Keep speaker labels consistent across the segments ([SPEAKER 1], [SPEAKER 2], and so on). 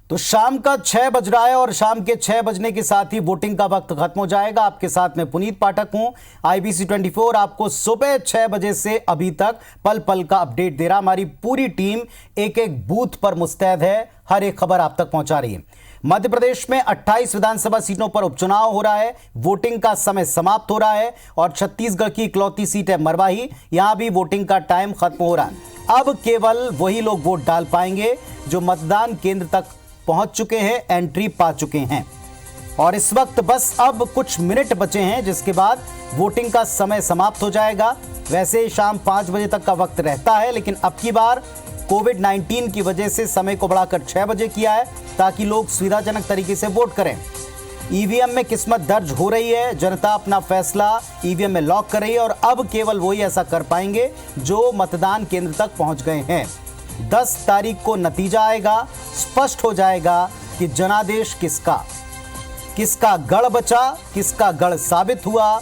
[SPEAKER 1] तो शाम का 6 बज रहा है और शाम के 6 बजने के साथ ही वोटिंग का वक्त खत्म हो जाएगा। आपके साथ में पुनीत पाठक हूं। IBC 24 आपको सुबह 6 बजे से अभी तक पल पल का अपडेट दे रहा। हमारी पूरी टीम एक एक बूथ पर मुस्तैद है, हर एक खबर आप तक पहुंचा रही है। मध्य प्रदेश में 28 विधानसभा सीटों पर उपचुनाव हो रहा है। वोटिंग का समय समाप्त हो रहा है और छत्तीसगढ़ की इकलौती सीट है मरवाही, यहां भी वोटिंग का टाइम खत्म हो रहा है। अब केवल वही लोग वोट डाल पाएंगे जो मतदान केंद्र तक पहुंच चुके हैं, एंट्री पा चुके हैं। और इस वक्त बस अब कुछ मिनट बचे हैं, जिसके बाद वोटिंग का समय समाप्त हो जाएगा। वैसे शाम 5 बजे तक का वक्त रहता है, लेकिन अब की बार कोविड-19 की वजह से समय को बढ़ाकर 6 बजे किया है, ताकि लोग सुविधाजनक तरीके से वोट करें। ईवीएम में किस्मत दर्ज हो रही है, जनता अपना फैसला ईवीएम में लॉक कर रही है और अब केवल वही ऐसा कर पाएंगे जो मतदान केंद्र तक पहुंच गए हैं। 10 तारीख को नतीजा आएगा, स्पष्ट हो जाएगा कि जनादेश किसका गढ़ बचा, किसका गढ़ साबित हुआ,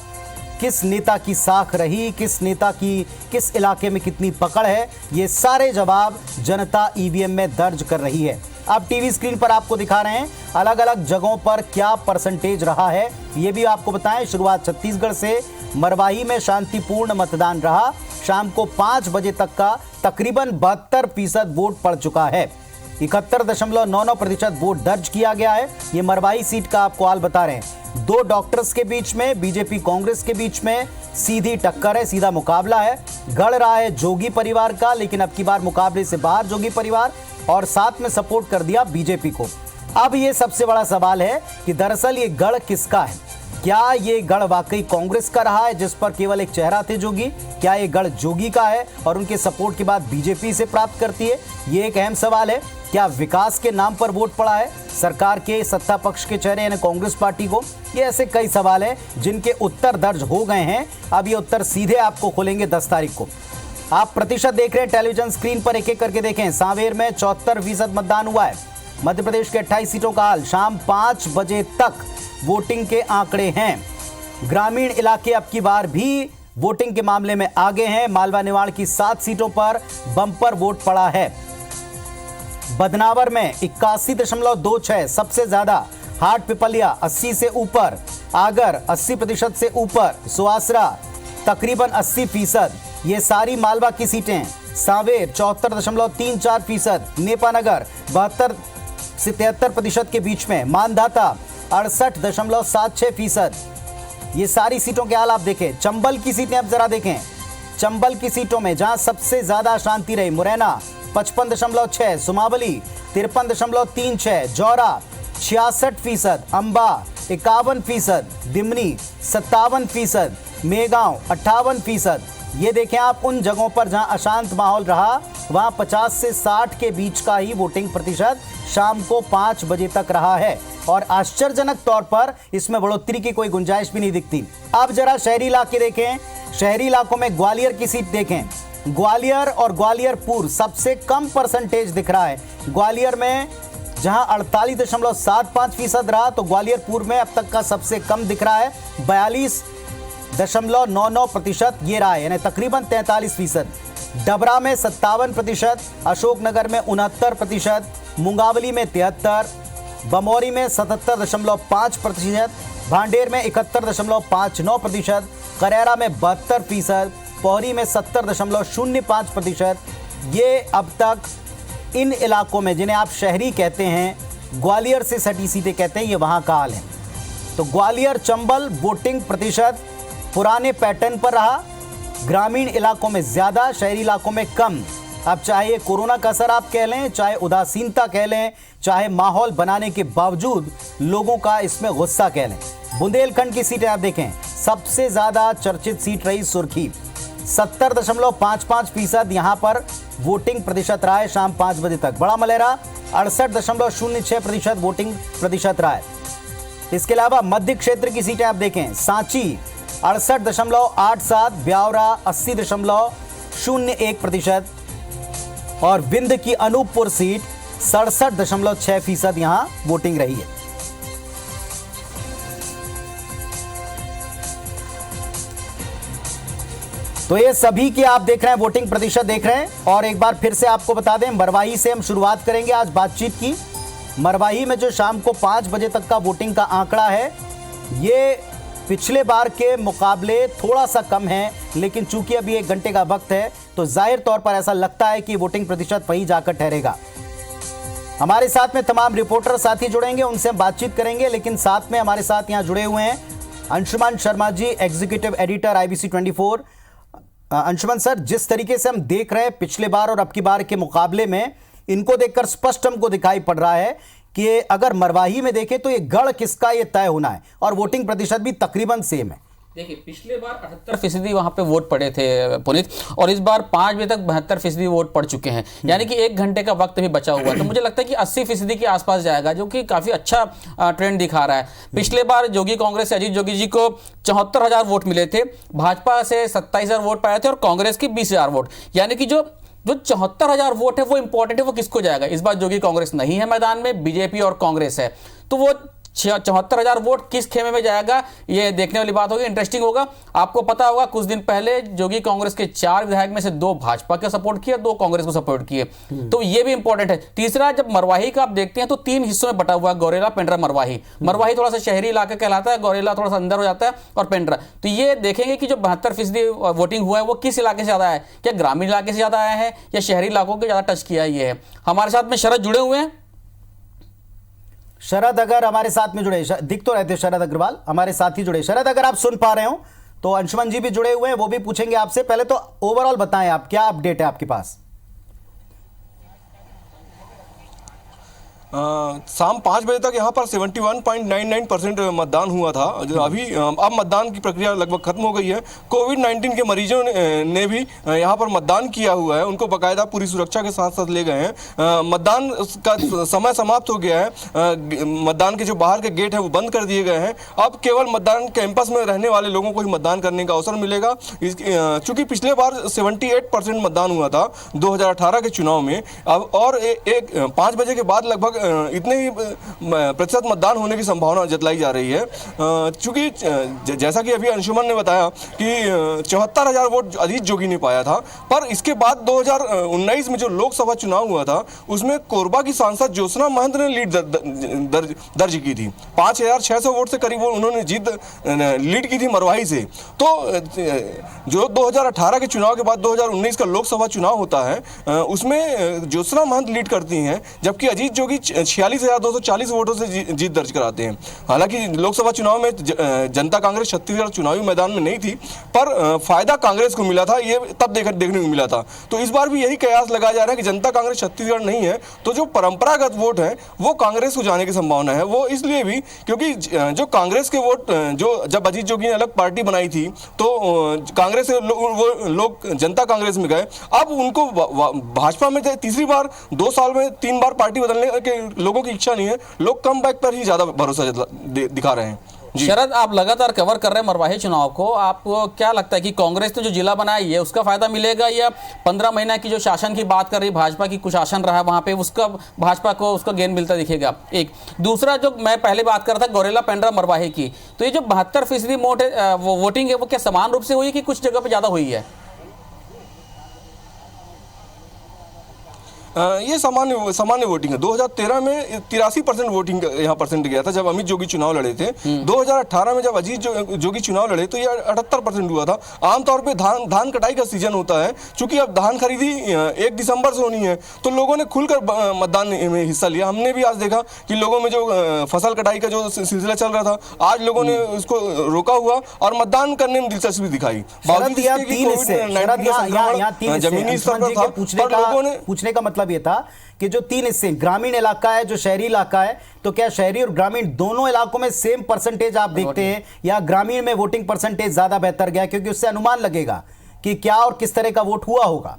[SPEAKER 1] किस नेता की साख रही, किस नेता की किस इलाके में कितनी पकड़ है। ये सारे जवाब जनता ईवीएम में दर्ज कर रही है। अब टीवी स्क्रीन पर आपको दिखा रहे हैं अलग अलग जगहों पर क्या परसेंटेज रहा है, ये भी आपको बताएं। शुरुआत छत्तीसगढ़ से, मरवाही में शांतिपूर्ण मतदान रहा। शाम को 5 बजे तक का तकरीबन 72% वोट पड़ चुका है। 71.99% वोट दर्ज किया गया है। ये मरवाही सीट का आपको हाल बता रहे हैं। 2 डॉक्टर्स के बीच में, बीजेपी कांग्रेस के बीच में सीधी टक्कर है, सीधा मुकाबला है। गढ़ रहा है जोगी परिवार का, लेकिन अब की बार मुकाबले से बाहर जोगी परिवार, और साथ में सपोर्ट कर दिया बीजेपी को। अब ये सबसे बड़ा सवाल है कि दरअसल ये गढ़ किसका है। क्या ये गढ़ वाकई कांग्रेस का रहा है, जिस पर केवल एक चेहरा थे जोगी? क्या ये गढ़ जोगी का है और उनके सपोर्ट के बाद बीजेपी से प्राप्त करती है? ये एक अहम सवाल है। क्या विकास के नाम पर वोट पड़ा है सरकार के सत्ता पक्ष के चेहरे यानी कांग्रेस पार्टी को? ये ऐसे कई सवाल हैं जिनके उत्तर दर्ज हो गए हैं। अब ये उत्तर सीधे आपको खुलेंगे 10 तारीख को। आप प्रतिशत देख रहे हैं टेलीविजन स्क्रीन पर, एक एक करके देखें। सांवेर में 74% मतदान हुआ है। मध्य प्रदेश के 28 सीटों का हाल शाम 5 बजे तक वोटिंग के आंकड़े हैं। ग्रामीण इलाके अब की बार भी वोटिंग के मामले में आगे हैं। मालवा निमाड़ की 7 सीटों पर बम्पर वोट पड़ा है। बदनावर में 81.26 सबसे ज्यादा, हाट पिपलिया 80 से ऊपर, आगर 80% से ऊपर, सुवासरा तकरीबन 80%। ये सारी मालवा की सीटें। सांवेर 74.34%, नेपानगर 72 से 73% के बीच में, मानधाता 68.76%। ये सारी सीटों के हाल आप देखें। चंबल की सीटें अब जरा देखें। चंबल की सीटों में जहां सबसे ज्यादा अशांति रही, मुरैना 55.6, सुमावली 53.36, जौरा 66%, अंबा 51%, दिमनी 57%, मेगांव 58%। ये देखें आप उन जगहों पर जहां अशांत माहौल रहा, वहां 50 से 60 के बीच का ही वोटिंग प्रतिशत शाम को 5 बजे तक रहा है और आश्चर्यजनक तौर पर इसमें बढ़ोतरी की कोई गुंजाइश भी नहीं दिखती। अब जरा शहरी इलाके देखें। शहरी इलाकों में ग्वालियर की सीट देखें। ग्वालियर और ग्वालियरपुर सबसे कम परसेंटेज दिख रहा है। ग्वालियर में जहां 48.75% रहा, तो ग्वालियरपुर में अब तक का सबसे कम दिख रहा है 42.99% ये रहा है, यानी तकरीबन 43%। डबरा में 57%, अशोकनगर में 69%, मुंगावली में 73%, बमौरी में 77.5%, भांडेर में 71.59%, करैरा में 72%, पौरी में 70.05%। ये अब तक इन इलाकों में, जिन्हें आप शहरी कहते हैं, ग्वालियर से सटी सीटें कहते हैं, ये वहां का हाल है। तो ग्वालियर चंबल वोटिंग प्रतिशत पुराने पैटर्न पर रहा। ग्रामीण इलाकों में ज्यादा, शहरी इलाकों में कम। अब चाहे कोरोना का असर आप कह लें, चाहे उदासीनता कह लें, चाहे माहौल बनाने के बावजूद लोगों का इसमें गुस्सा कह लें। बुंदेलखंड की सीटें आप देखें, सबसे ज्यादा चर्चित सीट रही सुर्खी, 70.55% यहां पर वोटिंग प्रतिशत रहा है शाम 5 बजे तक। बड़ा मलेरा 68.06% वोटिंग प्रतिशत रहा है। इसके अलावा मध्य क्षेत्र की सीटें आप देखें, सांची 68.87, ब्यावरा 80.01% और विंध्य की अनूपपुर सीट 67.6% यहां वोटिंग रही है। तो ये सभी की आप देख रहे हैं वोटिंग प्रतिशत देख रहे हैं। और एक बार फिर से आपको बता दें, मरवाही से हम शुरुआत करेंगे आज बातचीत की। मरवाही में जो शाम को 5 बजे तक का वोटिंग का आंकड़ा है, ये पिछले बार के मुकाबले थोड़ा सा कम है, लेकिन चूंकि अभी 1 घंटे का वक्त है तो जाहिर तौर पर ऐसा लगता है कि वोटिंग प्रतिशत वहीं जाकर ठहरेगा। हमारे साथ में तमाम रिपोर्टर साथी जुड़ेंगे, उनसे हम बातचीत करेंगे, लेकिन साथ में हमारे साथ यहां जुड़े हुए हैं Anshuman Sharma ji, executive editor IBC 24। Anshuman sir, जिस तरीके से हम देख रहे हैं पिछले बार और अब की बार के मुकाबले में, इनको देखकर स्पष्ट हमको दिखाई पड़ रहा है कि अगर मरवाही में देखें तो ये गढ़ किसका ये तय होना है, और वोटिंग प्रतिशत भी तकरीबन सेम है।
[SPEAKER 2] देखिए, पिछले बार 78% वहां पे वोट पड़े थे पुनीत, और इस बार 5 बजे तक 72% वोट पड़ चुके हैं, यानी कि 1 घंटे का वक्त भी बचा हुआ है। तो मुझे लगता है कि 80% के आसपास जाएगा, जो कि काफी अच्छा ट्रेंड दिखा रहा है। पिछले बार जोगी कांग्रेस से अजीत जोगी जी को 74,000 वोट मिले थे, भाजपा से 27,000 वोट पाए थे और कांग्रेस की 20,000 वोट, यानी कि जो 74,000 वोट है वो इंपॉर्टेंट है, वो किसको जाएगा। इस बार जोगी कांग्रेस नहीं है मैदान में, बीजेपी और कांग्रेस है, तो वो 74,000 वोट किस खेमे में जाएगा, ये देखने वाली बात होगी, इंटरेस्टिंग होगा। आपको पता होगा कुछ दिन पहले जोगी कांग्रेस के 4 विधायक में से 2 भाजपा के सपोर्ट किए, 2 कांग्रेस को सपोर्ट किए, तो ये भी इंपॉर्टेंट है। तीसरा, जब मरवाही का आप देखते हैं तो 3 हिस्सों में बटा हुआ है, गौरेला, पेंड्रा, मरवाही। मरवाही थोड़ा सा शहरी इलाका कहलाता है, गौरेला थोड़ा सा अंदर हो जाता है, और पेंड्रा। तो ये देखेंगे कि जो 72% वोटिंग हुआ है वो किस इलाके से ज्यादा है, क्या ग्रामीण इलाके से ज्यादा आया है या शहरी इलाकों के ज्यादा टच किया ये है। हमारे साथ में शरद जुड़े हुए हैं।
[SPEAKER 1] शरद अगर हमारे साथ में जुड़े, दिख तो रहते शरद अग्रवाल हमारे साथ ही जुड़े। शरद, अगर आप सुन पा रहे हो तो अंशुमन जी भी जुड़े हुए हैं, वो भी पूछेंगे आपसे। पहले तो ओवरऑल बताएं, आप क्या अपडेट है आपके पास?
[SPEAKER 3] शाम 5 बजे तक यहाँ पर 71.99% मतदान हुआ था। अभी अब मतदान की प्रक्रिया लगभग खत्म हो गई है। कोविड-19 के मरीजों ने भी यहाँ पर मतदान किया हुआ है, उनको बाकायदा पूरी सुरक्षा के साथ साथ ले गए हैं। मतदान का समय समाप्त हो गया है, मतदान के जो बाहर के गेट हैं वो बंद कर दिए गए हैं। अब केवल मतदान कैंपस में रहने वाले लोगों को ही मतदान करने का अवसर मिलेगा। चूंकि पिछले बार 78% मतदान हुआ था 2018 के चुनाव में, अब और 5 बजे के बाद लगभग इतने ही प्रतिशत मतदान होने की संभावना जतलाई जा रही है। चूंकि जैसा कि अभी अंशुमन ने बताया कि 74,000 वोट अजीत जोगी ने पाया था, पर इसके बाद 2019 में जो लोकसभा चुनाव हुआ था उसमें कोरबा की सांसद ज्योत्सना महंत ने लीड दर्ज की थी। 5,600 वोट से करीब उन्होंने लीड की थी मरवाही से। तो जो 2018 के चुनाव के बाद 2019 का लोकसभा चुनाव होता है उसमें ज्योत्सना महंत लीड करती हैं, जबकि अजीत जोगी 46,240 वोटों से जीत दर्ज कराते हैं। हालांकि लोकसभा चुनाव में जनता कांग्रेस छत्तीसगढ़ चुनावी मैदान में नहीं थी, पर फायदा कांग्रेस को मिला था, ये तब देखने को मिला था। तो इस बार भी यही कयास लगाया जा रहा है कि जनता कांग्रेस छत्तीसगढ़ नहीं है, तो जो परंपरागत वोट है वो कांग्रेस को जाने की संभावना है। वो इसलिए भी क्योंकि जो कांग्रेस के वोट, जो जब अजीत जोगी ने अलग पार्टी बनाई थी तो कांग्रेस से वो लोग जनता कांग्रेस में गए। अब उनको भाजपा में तीसरी बार 2 साल में 3 बार पार्टी बदलने के लोगों की इच्छा नहीं है, लोग कम बैक पर ही ज्यादा भरोसा दिखा रहे हैं।
[SPEAKER 2] शरद, आप लगातार कवर कर रहे हैं मरवाही चुनाव को, आपको क्या लगता है कि कांग्रेस ने जो जिला बनाया है उसका फायदा मिलेगा, या 15 महीना की जो शासन की बात कर रही भाजपा की कुशासन रहा वहां पे, उसका भाजपा को उसका गेन मिलता दिखेगा? एक दूसरा, जो मैं पहले बात कर रहा था गौरेला, पेंड्रा, मरवाही की, तो ये जो 72% वोटिंग है वो क्या समान रूप से हुई है कि कुछ जगह पर ज्यादा हुई है?
[SPEAKER 3] ये सामान्य वोटिंग है। 2013 में 83% वोटिंग यहाँ परसेंट गया था जब अमित जोगी चुनाव लड़े थे। 2018 में जब अजीत जोगी चुनाव लड़े तो ये 78% हुआ था। आमतौर पे धान कटाई का सीजन होता है, चूंकि अब धान खरीदी 1 दिसंबर से होनी है तो लोगों ने खुलकर मतदान में हिस्सा लिया। हमने भी आज देखा कि लोगों में जो फसल कटाई का जो सिलसिला चल रहा था, आज लोगों ने उसको रोका हुआ और मतदान करने में दिलचस्पी दिखाई।
[SPEAKER 1] जमीनी स्तर पर था, पर लोगों ने पूछने का मतलब ये था कि जो 3 हिस्से, ग्रामीण इलाका है, जो शहरी इलाका है, तो क्या शहरी और ग्रामीण दोनों इलाकों में सेम परसेंटेज आप देखते हैं, या ग्रामीण में वोटिंग परसेंटेज ज्यादा बेहतर गया? क्योंकि उससे अनुमान लगेगा कि क्या और किस तरह का वोट हुआ होगा।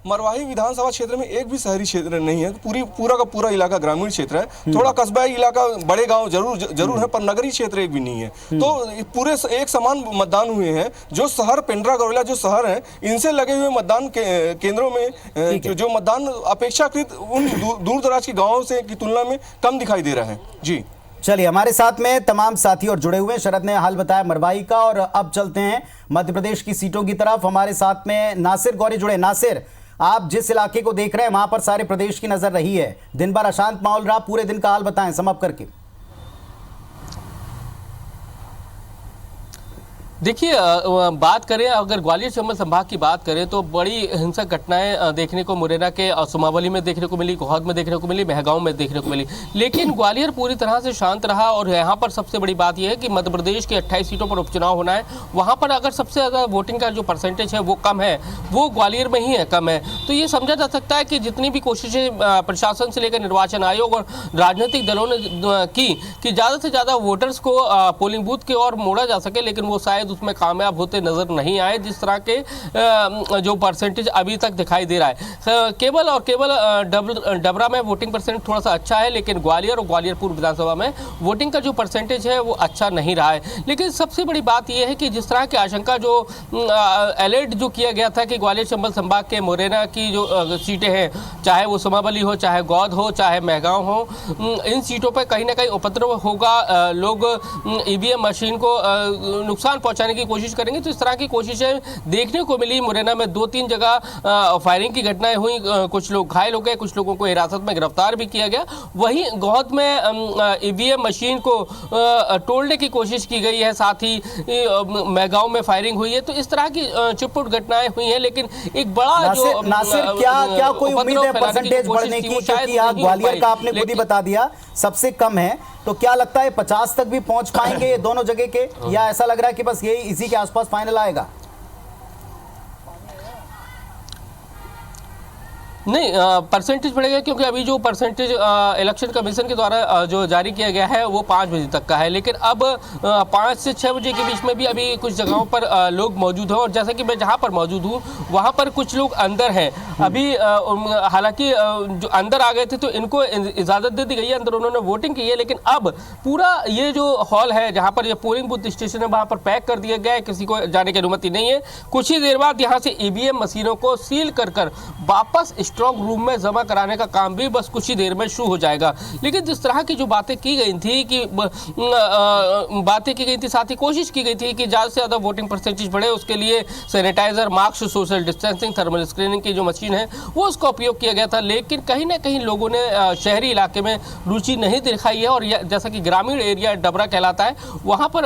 [SPEAKER 3] मरवाही विधानसभा क्षेत्र में एक भी शहरी क्षेत्र नहीं है, पूरा का पूरा इलाका ग्रामीण क्षेत्र है। थोड़ा कस्बाई इलाका, बड़े गांव जरूर है, पर नगरीय क्षेत्र एक भी नहीं है। तो पूरे एक समान मतदान हुए हैं। जो शहर पेंड्रा, गौरेला जो शहर हैं, इनसे लगे हुए मतदान केंद्रों में जो मतदान अपेक्षाकृत उन दूर दराज के गाँवों से की तुलना में कम दिखाई दे रहा है। जी
[SPEAKER 1] चलिए, हमारे साथ में तमाम साथी और जुड़े हुए हैं। शरद ने हाल बताया मरवाही का, और अब चलते हैं मध्य प्रदेश की सीटों की तरफ। हमारे साथ में नासिर गौरी जुड़े। नासिर, आप जिस इलाके को देख रहे हैं वहां पर सारे प्रदेश की नजर रही है, दिन भर अशांत माहौल रहा, पूरे दिन का हाल बताएं सम अप करके।
[SPEAKER 4] देखिए, बात करें अगर ग्वालियर चंबल संभाग की बात करें तो बड़ी हिंसक घटनाएं देखने को मुरैना के सुमावली में देखने को मिली, गौहद में देखने को मिली, महगांव में देखने को मिली, लेकिन ग्वालियर पूरी तरह से शांत रहा। और यहाँ पर सबसे बड़ी बात यह है कि मध्य प्रदेश के 28 सीटों पर उपचुनाव होना है, वहाँ पर अगर सबसे ज़्यादा वोटिंग का जो परसेंटेज है वो कम है, वो ग्वालियर में ही है, कम है। तो ये समझा जा सकता है कि जितनी भी कोशिशें प्रशासन से लेकर निर्वाचन आयोग और राजनीतिक दलों ने की कि ज़्यादा से ज़्यादा वोटर्स को पोलिंग बूथ की ओर मोड़ा जा सके, लेकिन वो शायद उसमें कामयाब होते नजर नहीं आए, जिस तरह के जो परसेंटेज अभी तक दिखाई दे रहा है। केवल और केवल डबरा में वोटिंग परसेंट थोड़ा सा अच्छा है, लेकिन ग्वालियर और ग्वालियर पूर्व विधानसभा में वोटिंग का जो परसेंटेज है वो अच्छा नहीं रहा है। लेकिन सबसे बड़ी बात यह है कि जिस तरह की आशंका जो अलर्ट जो किया गया था कि ग्वालियर चंबल संभाग के मुरैना की जो सीटें हैं, चाहे वो सुमावली हो, चाहे गौद हो, चाहे महगांव हो, इन सीटों पर कहीं ना कहीं उपद्रव होगा, लोग ईवीएम मशीन को नुकसान पहुंचाने की कोशिश करेंगे। तो इस तरह की कोशिशें देखने को मिली। मुरैना में 2-3 जगह फायरिंग की घटनाएं हुई, कुछ लोग घायल हो गए, कुछ लोगों को हिरासत में गिरफ्तार भी किया गया। वहीं गौहद में ईवीएम मशीन को तोड़ने की कोशिश की गई है, साथ ही महगांव में फायरिंग हुई है। तो इस तरह की छिटपुट घटनाएं हुई हैं, लेकिन एक बड़ा जो
[SPEAKER 1] नासिर क्या कोई उम्मीद है परसेंटेज बढ़ने की? क्योंकि यहाँ ग्वालियर का आपने खुद ही बता दिया सबसे कम है, तो क्या लगता है 50 तक भी पहुंच पाएंगे ये दोनों जगह के, या ऐसा लग रहा है कि बस यही इसी के आसपास फाइनल आएगा?
[SPEAKER 4] नहीं, परसेंटेज बढ़ेगा, क्योंकि अभी जो परसेंटेज इलेक्शन कमीशन के द्वारा जो जारी किया गया है वो 5 बजे तक का है, लेकिन अब 5 से 6 बजे के बीच में भी अभी कुछ जगहों पर लोग मौजूद हैं। और जैसा कि मैं जहां पर मौजूद हूं वहां पर कुछ लोग अंदर हैं अभी, हालांकि जो अंदर आ गए थे तो इनको इजाज़त दे दी गई है, अंदर उन्होंने वोटिंग की है, लेकिन अब पूरा ये जो हॉल है जहाँ पर ये पोलिंग बूथ स्टेशन है वहाँ पर पैक कर दिया गया है, किसी को जाने की अनुमति नहीं है। कुछ ही देर बाद यहाँ से ईवीएम मशीनों को सील कर वापस स्ट्रॉन्ग रूम में जमा कराने का काम भी बस कुछ ही देर में शुरू हो जाएगा। लेकिन जिस तरह की जो बातें की गई थी कि साथ ही कोशिश की गई थी कि ज़्यादा से ज़्यादा वोटिंग परसेंटेज बढ़े, उसके लिए sanitiser, mask, social distancing, thermal screening की जो मशीन है वो उसका उपयोग किया गया था। लेकिन कहीं ना कहीं लोगों ने शहरी इलाके में रुचि नहीं दिखाई है, और जैसा कि ग्रामीण एरिया डबरा कहलाता है वहाँ पर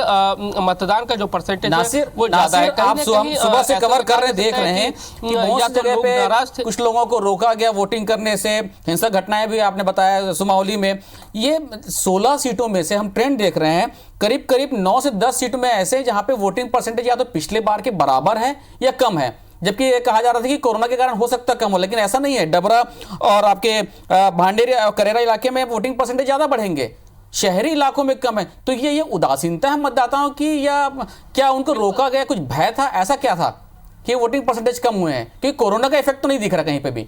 [SPEAKER 4] मतदान का जो परसेंटेज है वो ज़्यादा है।
[SPEAKER 2] आप सुबह से कवर कर रहे देख रहे हैं कि बहुत जगह पे कुछ लोगों को रोका गया वोटिंग करने से, हिंसक घटनाएं भी आपने बताया सुमावली में। ये 16 सीटों में से हम ट्रेंड देख रहे हैं, करीब करीब 9 से 10 सीटों में ऐसे जहां पे वोटिंग परसेंटेज या तो पिछले बार के बराबर है या कम है, जबकि ये कहा जा रहा था कि कोरोना के कारण हो सकता कम हो, लेकिन ऐसा नहीं है। डबरा और आपके भांडेर और करेरा इलाके में वोटिंग परसेंटेज ज्यादा बढ़ेंगे, शहरी इलाकों में कम है। तो ये उदासीनता है मतदाताओं की, या क्या उनको रोका गया, कुछ भय था, ऐसा क्या था कि वोटिंग परसेंटेज कम हुए हैं? क्योंकि कोरोना का इफेक्ट तो नहीं दिख रहा कहीं पे भी।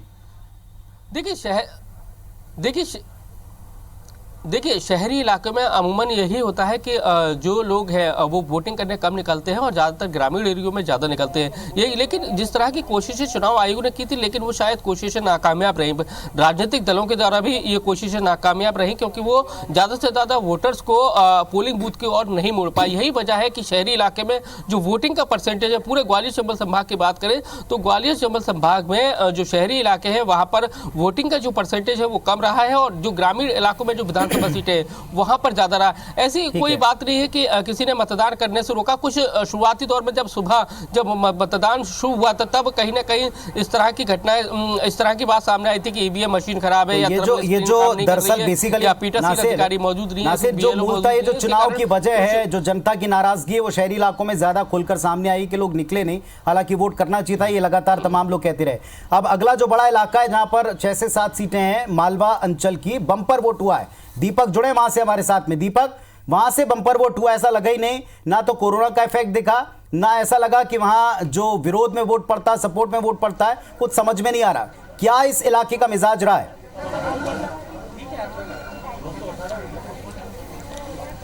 [SPEAKER 4] देखिए शहरी इलाके में अमूमन यही होता है कि जो लोग हैं वो वोटिंग करने कम निकलते हैं और ज़्यादातर ग्रामीण एरियो में ज़्यादा निकलते हैं। ये लेकिन जिस तरह की कोशिशें चुनाव आयोग ने की थी, लेकिन वो शायद कोशिशें नाकामयाब रहीं। राजनीतिक दलों के द्वारा भी ये कोशिशें नाकामयाब रहीं, क्योंकि वो ज़्यादा से ज़्यादा वोटर्स को पोलिंग बूथ की ओर नहीं मोड़ पाए। यही वजह है कि शहरी इलाके में जो वोटिंग का परसेंटेज है, पूरे ग्वालियर चंबल संभाग की बात करें तो ग्वालियर चंबल संभाग में जो शहरी इलाके हैं वहाँ पर वोटिंग का जो परसेंटेज है वो कम रहा है, और जो ग्रामीण इलाकों में जो विधानसभा सीटें वहां पर ज्यादा रहा। ऐसी कोई बात नहीं है कि किसी ने मतदान करने से रोका। कुछ शुरुआती दौर में जब सुबह जब मतदान शुरू हुआ था तब कहीं ना कहीं इस तरह की घटनाएं, इस तरह की बात सामने आई थी कि ईवीएम मशीन खराब है, या
[SPEAKER 1] ये जो दरअसल बेसिकली
[SPEAKER 4] पीठासीन अधिकारी मौजूद नहीं है,
[SPEAKER 1] जो मूलतः ये जो चुनाव की वजह है, जो जनता की नाराजगी है वो शहरी इलाकों में ज्यादा खुलकर सामने आई कि लोग निकले नहीं, हालांकि वोट करना चाहिए था, ये लगातार तमाम लोग कहते रहे। अब अगला जो बड़ा इलाका है जहां पर 6 से 7 सीटें हैं, मालवा अंचल की, बम्पर वोट हुआ है। दीपक जुड़े वहां से हमारे साथ में। दीपक, वहां से बम्पर वोट हुआ, ऐसा लगा ही नहीं, ना तो कोरोना का इफेक्ट दिखा, ना ऐसा लगा कि वहां जो विरोध में वोट पड़ता है, सपोर्ट में वोट पड़ता है, कुछ समझ में नहीं आ रहा। क्या इस इलाके का मिजाज रहा है?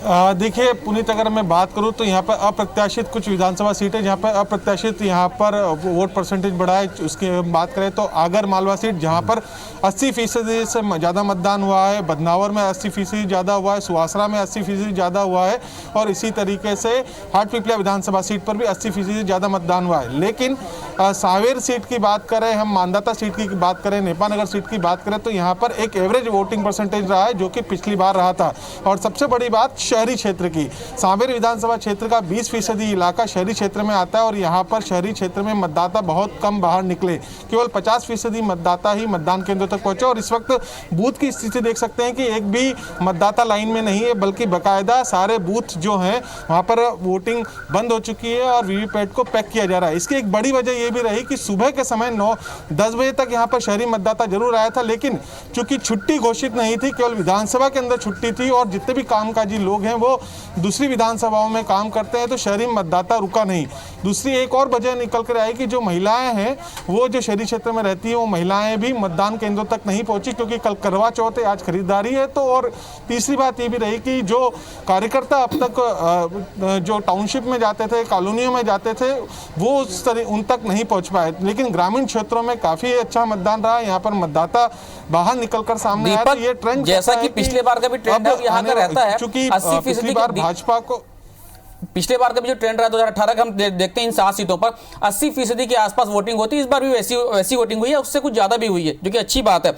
[SPEAKER 5] देखिए पुनीत, अगर मैं बात करूं तो यहाँ पर अप्रत्याशित कुछ विधानसभा सीटें जहाँ पर अप्रत्याशित यहाँ पर वोट परसेंटेज बढ़ा है। उसकी बात करें तो आगर मालवा सीट जहाँ पर 80% से ज़्यादा मतदान हुआ है, बदनावर में 80% ज़्यादा हुआ है, सुवासरा में 80% ज़्यादा हुआ है और इसी तरीके से हाटपिपलिया विधानसभा सीट पर भी 80% ज़्यादा मतदान हुआ है। लेकिन सांवेर सीट की बात करें, हम मानदाता सीट की बात करें, नेपानगर सीट की बात करें तो यहाँ पर एक एवरेज वोटिंग परसेंटेज रहा है जो कि पिछली बार रहा था। और सबसे बड़ी बात शहरी क्षेत्र की, सांवेर विधानसभा क्षेत्र का 20% इलाका शहरी क्षेत्र में आता है और यहाँ पर शहरी क्षेत्र में मतदाता बहुत कम बाहर निकले, केवल 50% मतदाता ही मतदान केंद्रों तक पहुंचे। और इस वक्त बूथ की स्थिति देख सकते हैं कि एक भी मतदाता लाइन में नहीं है, बल्कि बाकायदा सारे बूथ जो हैं वहाँ पर वोटिंग बंद हो चुकी है और वीवीपैट को पैक किया जा रहा है। इसकी एक बड़ी वजह ये भी रही कि सुबह के समय 9-10 बजे तक यहाँ पर शहरी मतदाता जरूर आया था, लेकिन चूंकि छुट्टी घोषित नहीं थी, केवल विधानसभा के अंदर छुट्टी थी और जितने भी कामकाजी लोग हैं वो दूसरी विधानसभाओं में काम करते हैं, तो शहरी मतदाता रुका नहीं। दूसरी एक और वजह निकल कर आई कि जो महिलाएं हैं वो जो शहरी क्षेत्र में रहती है वो महिलाएं भी मतदान केंद्रों तक नहीं पहुंची, क्योंकि कल करवा चौथ है, आज खरीदारी है। तो और तीसरी बात ये भी रही कि जो कार्यकर्ता अब तक जो टाउनशिप में जाते थे, कॉलोनियों में जाते थे, वो उन तक नहीं पहुंच पाए। लेकिन ग्रामीण क्षेत्रों में काफी अच्छा मतदान रहा, यहाँ पर मतदाता बाहर निकलकर सामने आया। ये ट्रेंड
[SPEAKER 2] जैसा कि पिछले बार का भी ट्रेंड यहाँ का रहता है,
[SPEAKER 5] चूंकि पिछली बार भाजपा को,
[SPEAKER 2] पिछले बार का भी जो ट्रेंड रहा 2018 का हम देखते हैं इन 7 सीटों पर 80% के आसपास वोटिंग होती है। इस बार भी वैसी वोटिंग हुई है, उससे कुछ ज्यादा भी हुई है, जो कि अच्छी बात है।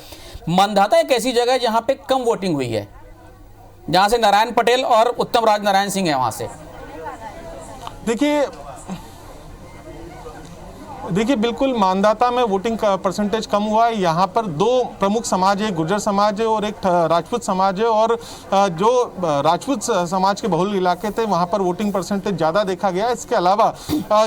[SPEAKER 2] मांधाता एक ऐसी जगह है जहां पे कम वोटिंग हुई है, जहां से नारायण पटेल और उत्तम राज नारायण सिंह है। वहां से
[SPEAKER 5] देखिए बिल्कुल मानदाता में वोटिंग का परसेंटेज कम हुआ है। यहाँ पर 2 प्रमुख समाज है, गुर्जर समाज है और एक राजपूत समाज है। और जो राजपूत समाज के बहुल इलाके थे वहाँ पर वोटिंग परसेंटेज ज़्यादा देखा गया। इसके अलावा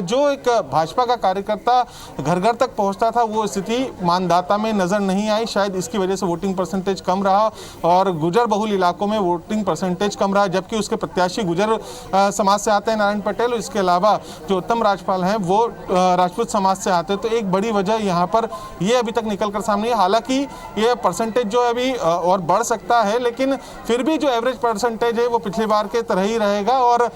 [SPEAKER 5] जो एक भाजपा का कार्यकर्ता घर घर तक पहुँचता था वो स्थिति मानदाता में नज़र नहीं आई, शायद इसकी वजह से वोटिंग परसेंटेज कम रहा और गुर्जर बहुल इलाकों में वोटिंग परसेंटेज कम रहा, जबकि उसके प्रत्याशी गुर्जर समाज से आते हैं नारायण पटेल। इसके अलावा जो उत्तम राजपाल हैं वो राजपूत समाज से आते हैं। तो एक बड़ी वजह यहाँ पर ये अभी तक निकल कर सामने है। हालांकि ये परसेंटेज जो है अभी और बढ़ सकता है, लेकिन फिर भी जो एवरेज परसेंटेज है वो पिछली बार के तरह ही रहेगा। और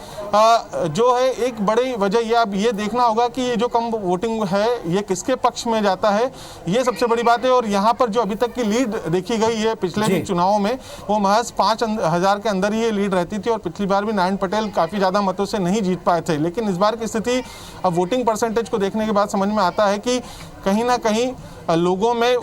[SPEAKER 5] जो है एक बड़ी वजह ये अब ये देखना होगा कि ये जो कम वोटिंग है ये किसके पक्ष में जाता है, ये सबसे बड़ी बात है। और यहाँ पर जो अभी तक की लीड देखी गई है पिछले भी चुनावों में वो महज 5,000 के अंदर ही ये लीड रहती थी और पिछली बार भी नारायण पटेल काफ़ी ज़्यादा मतों से नहीं जीत पाए थे। लेकिन इस बार की स्थिति अब वोटिंग परसेंटेज को देखने के बाद समझ में आता है कि कहीं ना कहीं लोगों में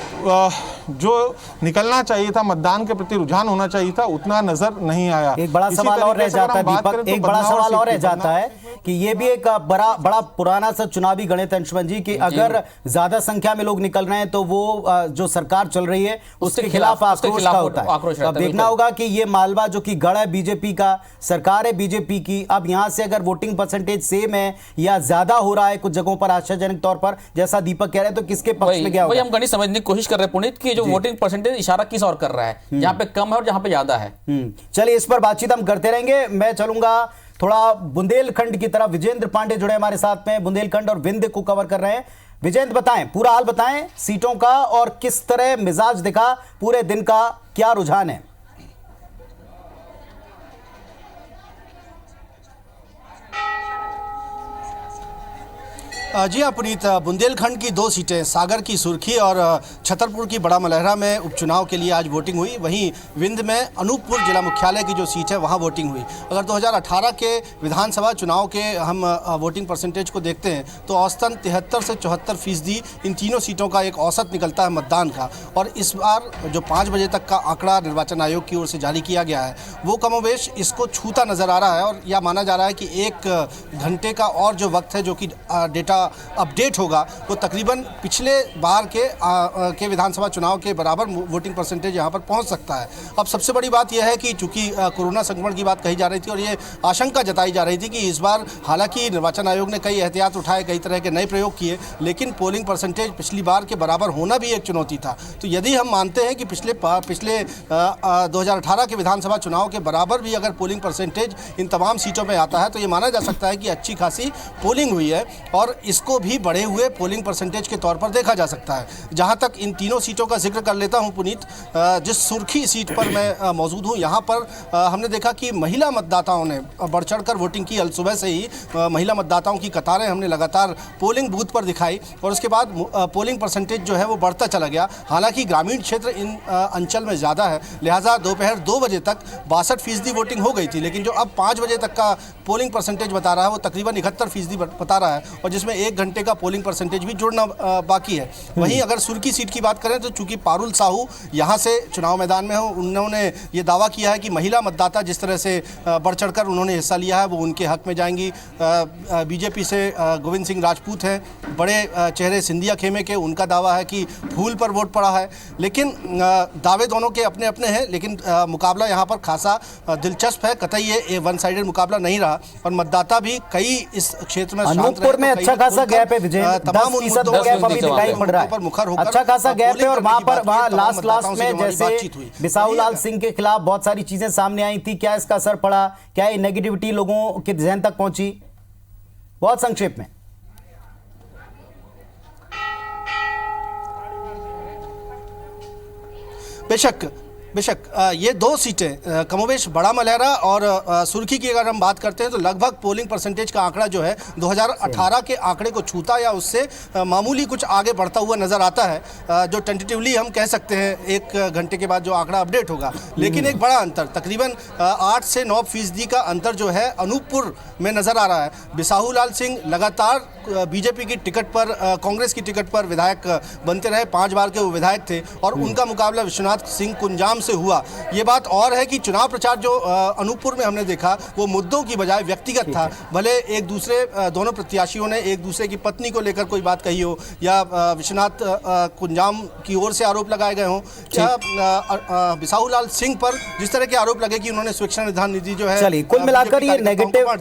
[SPEAKER 5] जो निकलना चाहिए था, मतदान के प्रति रुझान होना चाहिए था, उतना नजर नहीं आया।
[SPEAKER 1] एक बड़ा सवाल और रह जाता है दीपक, एक बड़ा सवाल और रह जाता है कि ये भी एक बड़ा पुराना सा चुनावी गणित अंशुमन जी कि अगर ज्यादा संख्या में लोग निकल रहे हैं तो वो जो सरकार चल रही है उसके खिलाफ आक्रोश का होता है। अब देखना होगा कि ये मालवा जो कि गढ़ है बीजेपी का, सरकार है बीजेपी की, अब यहां से अगर वोटिंग परसेंटेज सेम है या ज्यादा हो रहा है कुछ जगहों पर आश्चर्यजनक तौर पर, जैसा दीपक कह रहे हैं, तो किसके पक्ष में क्या होगा?
[SPEAKER 2] हम गणित समझने की कोशिश कर रहे हैं पुनीत कि जो वोटिंग परसेंटेज इशारा किस और कर रहा है, जहां पे कम है और जहां पे ज्यादा है।
[SPEAKER 1] चलिए इस पर बातचीत हम करते रहेंगे। मैं चलूंगा थोड़ा बुंदेलखंड की तरफ। विजेंद्र पांडे जुड़े हमारे साथ में, बुंदेलखंड और विंध्य को कवर कर रहे हैं। विजेंद्र बताएं, पूरा हाल बताएं सीटों का और किस तरह मिजाज दिखा, पूरे दिन का क्या रुझान है?
[SPEAKER 6] जी हाँ पुनीत, बुंदेलखंड की 2 सीटें सागर की सुर्खी और छतरपुर की बड़ा मलहरा में उपचुनाव के लिए आज वोटिंग हुई। वहीं विंध्य में अनूपपुर जिला मुख्यालय की जो सीट है वहाँ वोटिंग हुई। अगर 2018 के विधानसभा चुनाव के हम वोटिंग परसेंटेज को देखते हैं तो औसतन 73 से 74% इन तीनों सीटों का एक औसत निकलता है मतदान का। और इस बार जो 5 बजे तक का आंकड़ा निर्वाचन आयोग की ओर से जारी किया गया है वो कमोवेश इसको छूता नज़र आ रहा है। और यह माना जा रहा है कि 1 घंटे का और जो वक्त है जो कि डेटा अपडेट होगा वो तकरीबन पिछले बार के विधानसभा चुनाव के बराबर वोटिंग परसेंटेज यहाँ पर पहुँच सकता है। अब सबसे बड़ी बात यह है कि चूंकि कोरोना संक्रमण की बात कही जा रही थी और ये आशंका जताई जा रही थी कि इस बार हालांकि निर्वाचन आयोग ने कई एहतियात उठाए, कई तरह के नए प्रयोग किए, लेकिन पोलिंग परसेंटेज पिछली बार के बराबर होना भी एक चुनौती था। तो यदि हम मानते हैं कि पिछले 2018 के विधानसभा चुनाव के बराबर भी अगर पोलिंग परसेंटेज इन तमाम सीटों में आता है तो ये माना जा सकता है कि अच्छी खासी पोलिंग हुई है। और इसको भी बढ़े हुए पोलिंग परसेंटेज के तौर पर देखा जा सकता है। जहां तक इन तीनों सीटों का जिक्र कर लेता हूं पुनीत, जिस सुर्खी सीट पर मैं मौजूद हूं, यहां पर हमने देखा कि महिला मतदाताओं ने बढ़ चढ़ कर वोटिंग की। अल सुबह से ही महिला मतदाताओं की कतारें हमने लगातार पोलिंग बूथ पर दिखाई और उसके बाद पोलिंग परसेंटेज जो है वो बढ़ता चला गया। हालांकि ग्रामीण क्षेत्र इन अंचल में ज़्यादा है, लिहाजा दोपहर 2 बजे तक 62% वोटिंग हो गई थी, लेकिन जो अब 5 बजे तक का पोलिंग परसेंटेज बता रहा है वो तकरीबन 71% बता रहा है और जिसमें 1 घंटे का पोलिंग परसेंटेज भी जुड़ना बाकी है। वहीं अगर सुर्खी सीट की बात करें तो चूंकि पारुल साहू यहाँ से चुनाव मैदान में हो, उन्होंने ये दावा किया है कि महिला मतदाता जिस तरह से बढ़ चढ़कर उन्होंने हिस्सा लिया है वो उनके हक में जाएंगी। बीजेपी से गोविंद सिंह राजपूत हैं, बड़े चेहरे सिंधिया खेमे के, उनका दावा है कि फूल पर वोट पड़ा है। लेकिन दावे दोनों के अपने अपने हैं, लेकिन मुकाबला यहाँ पर खासा दिलचस्प है। कतई ये वन साइडेड मुकाबला नहीं रहा और मतदाता भी कई इस क्षेत्र में
[SPEAKER 1] अनूपपुर में अच्छा खासा गैप है विजय, 10% का गैप अभी दिखाई पड़ रहा है, अच्छा खासा गैप है। और वहाँ लास्ट में जैसे बिसाहू लाल सिंह के खिलाफ बहुत सारी चीजें सामने आई थी, क्या इसका असर पड़ा, क्या ये नेगेटिविटी लोगों के ज़हन तक पहुंची? बहुत संक्षेप में।
[SPEAKER 6] बेशक ये 2 सीटें कमोबेश बड़ा मलहरा और सुर्खी की अगर हम बात करते हैं तो लगभग पोलिंग परसेंटेज का आंकड़ा जो है 2018 के आंकड़े को छूता या उससे मामूली कुछ आगे बढ़ता हुआ नज़र आता है, जो टेंटेटिवली हम कह सकते हैं 1 घंटे के बाद जो आंकड़ा अपडेट होगा। लेकिन एक बड़ा अंतर, तकरीबन 8 से 9% का अंतर जो है अनूपपुर में नज़र आ रहा है। बिसाहू लाल सिंह लगातार बीजेपी की टिकट पर, कांग्रेस की टिकट पर विधायक बनते रहे, 5 बार के वो विधायक थे और उनका मुकाबला विश्वनाथ सिंह कुंजाम से हुआ। ये बात और है कि चुनाव प्रचार जो अनूपपुर में हमने देखा वो मुद्दों की बजाय व्यक्तिगत था। भले एक दूसरे दोनों प्रत्याशियों ने एक दूसरे की पत्नी को लेकर कोई बात कही हो या विश्वनाथ कुंजाम की ओर से आरोप लगाए गए हों, या बिसाहू लाल सिंह पर जिस तरह के आरोप लगे कि उन्होंने स्वेच्छा निधान निधि जो है,
[SPEAKER 1] चलिए कुल मिलाकर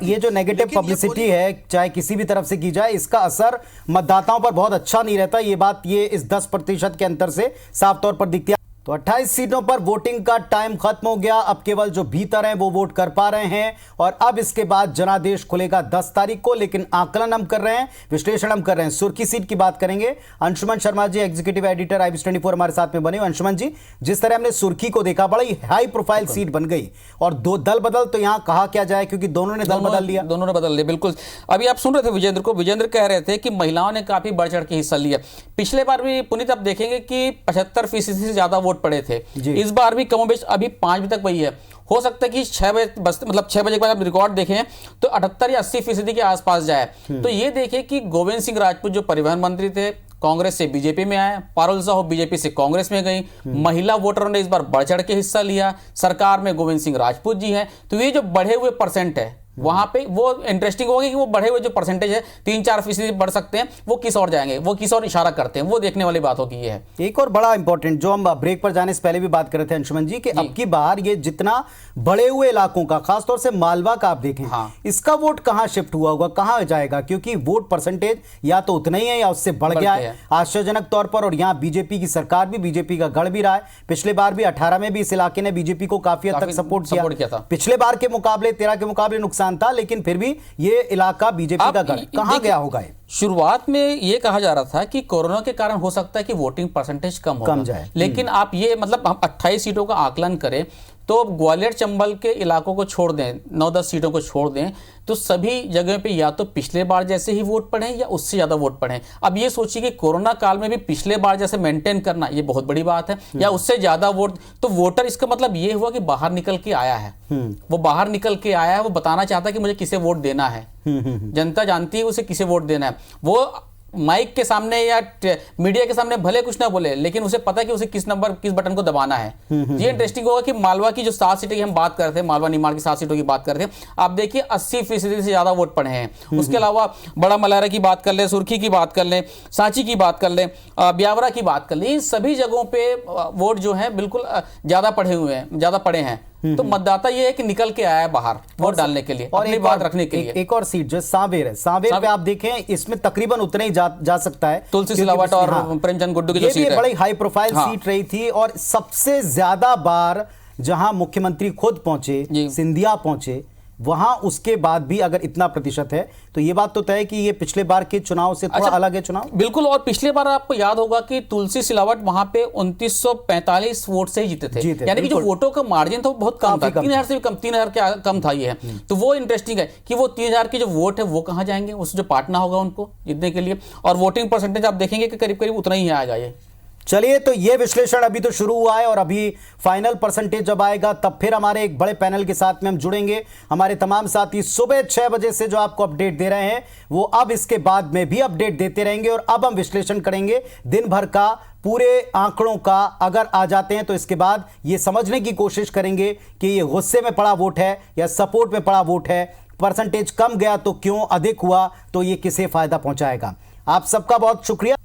[SPEAKER 1] ये जो नेगेटिव पब्लिसिटी है चाहे किसी भी तरफ से की जाए, इसका असर मतदाताओं पर बहुत अच्छा नहीं रहता। ये बात इस 10% के अंतर से साफ तौर पर दिखती है। तो 28 सीटों पर वोटिंग का टाइम खत्म हो गया। अब केवल जो भीतर हैं वो वोट कर पा रहे हैं और अब इसके बाद जनादेश खुलेगा 10 तारीख को। लेकिन आकलन हम कर रहे हैं, विश्लेषण हम कर रहे हैं। सुर्खी सीट की बात करेंगे। Anshuman Sharma ji, executive editor IBC 24 हमारे साथ में बने। अंशुमन जी, जिस तरह हमने सुर्खी को देखा, बड़ी हाई प्रोफाइल सीट बन गई और 2 दल बदल, तो यहां कहा क्या जाए, क्योंकि दोनों ने दल बदल लिया।
[SPEAKER 2] दोनों ने बदल लिया, बिल्कुल। अभी आप सुन रहे थे विजेंद्र को, विजेंद्र कह रहे थे कि महिलाओं ने काफी बढ़ चढ़ के हिस्सा लिया। पिछले बार भी पुनीत आप देखेंगे कि 75% से ज्यादा वोट पड़े थे। इस बार भी कमोबेश अभी 5 बजे तक वही है। हो सकता है कि 6 बजे मतलब 6 बजे के बाद आप रिकॉर्ड देखें तो 78 या 80% के आसपास जाए। तो ये देखें कि गोविंद सिंह राजपूत जो परिवहन मंत्री थे, कांग्रेस से बीजेपी में आए, पारुल साहू बीजेपी से कांग्रेस में गई, महिला वोटरों ने इस बार बढ़ चढ़ के हिस्सा लिया, सरकार में गोविंद सिंह राजपूत जी हैं। तो ये जो बढ़े हुए परसेंट है वहां पे वो इंटरेस्टिंग होगी कि वो बढ़े हुए जो परसेंटेज है 3-4% बढ़ सकते हैं, वो किस और जाएंगे, वो किस और इशारा करते हैं, वो देखने वाली बात होगी। ये है
[SPEAKER 1] एक और बड़ा इंपॉर्टेंट जो हम ब्रेक पर जाने से पहले भी बात कर रहे थे अंशुमन जी, कि अब की बार ये जितना बड़े हुए इलाकों का, खासतौर से मालवा का आप देखें, इसका वोट कहां शिफ्ट हुआ होगा, कहां जाएगा, क्योंकि वोट परसेंटेज या तो उतना ही है या उससे बढ़ गया है आश्चर्यजनक तौर पर। और यहाँ बीजेपी की सरकार भी, बीजेपी का गढ़ भी रहा है। पिछले बार भी 18 में भी इस इलाके ने बीजेपी को काफी हद तक सपोर्ट किया था। पिछले बार के मुकाबले 13 के मुकाबले नुकसान था, लेकिन फिर भी ये इलाका बीजेपी का गढ़ कहां गया होगा।
[SPEAKER 2] शुरुआत में ये कहा जा रहा था कि कोरोना के कारण हो सकता है कि वोटिंग परसेंटेज कम जाए, लेकिन आप ये मतलब हम 28 सीटों का आकलन करें तो ग्वालियर चंबल के इलाकों को छोड़ दें, 9-10 सीटों को छोड़ दें, तो सभी जगह पे या तो पिछले बार जैसे ही वोट पड़े या उससे ज्यादा वोट पड़े। अब ये सोचिए कि कोरोना काल में भी पिछले बार जैसे मेंटेन करना ये बहुत बड़ी बात है, या उससे ज्यादा वोट। तो वोटर, इसका मतलब ये हुआ कि बाहर निकल के आया है, वो बाहर निकल के आया है, वो बताना चाहता है कि मुझे किसे वोट देना है। जनता जानती है उसे किसे वोट देना है। वो माइक के सामने या मीडिया के सामने भले कुछ ना बोले, लेकिन उसे पता है कि उसे किस बटन को दबाना है। ये इंटरेस्टिंग होगा कि मालवा की जो 7 सीटें की हम बात कर रहे थे, मालवा निमाड़ की 7 सीटों की बात कर रहे थे, आप देखिए 80% से ज्यादा वोट पड़े हैं। उसके अलावा बड़ा मलहरा की बात कर ले, सुर्खी की बात कर ले, सांची की बात कर ले, ब्यावरा की बात कर ले, इन सभी जगहों पे वोट जो है बिल्कुल ज्यादा पड़े हैं। तो मतदाता ये है कि निकल के आया है बाहर वोट डालने के लिए, अपनी बात रखने के लिए।
[SPEAKER 1] एक और सीट जो सांवेर है, सांवेर पे आप देखें इसमें तकरीबन उतना ही जा सकता है।
[SPEAKER 2] तुलसी सिलावट और प्रेमचंद गुड्डू की जो सीट है,
[SPEAKER 1] बड़ी हाई प्रोफाइल सीट रही थी और सबसे ज्यादा बार जहां मुख्यमंत्री खुद पहुंचे, सिंधिया पहुंचे, वहां उसके बाद भी अगर इतना प्रतिशत है तो ये बात तो तय है कि ये पिछले बार के चुनाव से थोड़ा अलग है चुनाव।
[SPEAKER 2] बिल्कुल, और पिछले बार आपको याद होगा कि तुलसी सिलावट वहां पे 2945 वोट से ही जीते थे, यानी कि जो वोटों का मार्जिन था वो बहुत कम था, 3000 से भी कम, 3000 के कम था ये है। तो वो इंटरेस्टिंग है कि वो 3000 के जो वोट है वो कहां जाएंगे, उस जो पार्टनर होगा उनको जीतने के लिए, और वोटिंग परसेंटेज आप देखेंगे कि करीब करीब उतना ही आएगा ये।
[SPEAKER 1] चलिए, तो ये विश्लेषण अभी तो शुरू हुआ है और अभी फाइनल परसेंटेज जब आएगा तब फिर हमारे एक बड़े पैनल के साथ में हम जुड़ेंगे। हमारे तमाम साथी सुबह 6 बजे से जो आपको अपडेट दे रहे हैं वो अब इसके बाद में भी अपडेट देते रहेंगे और अब हम विश्लेषण करेंगे दिन भर का पूरे आंकड़ों का। अगर आ जाते हैं तो इसके बाद ये समझने की कोशिश करेंगे कि ये गुस्से में पड़ा वोट है या सपोर्ट में पड़ा वोट है, परसेंटेज कम गया तो क्यों, अधिक हुआ तो ये किसे फायदा पहुंचाएगा। आप सबका बहुत शुक्रिया।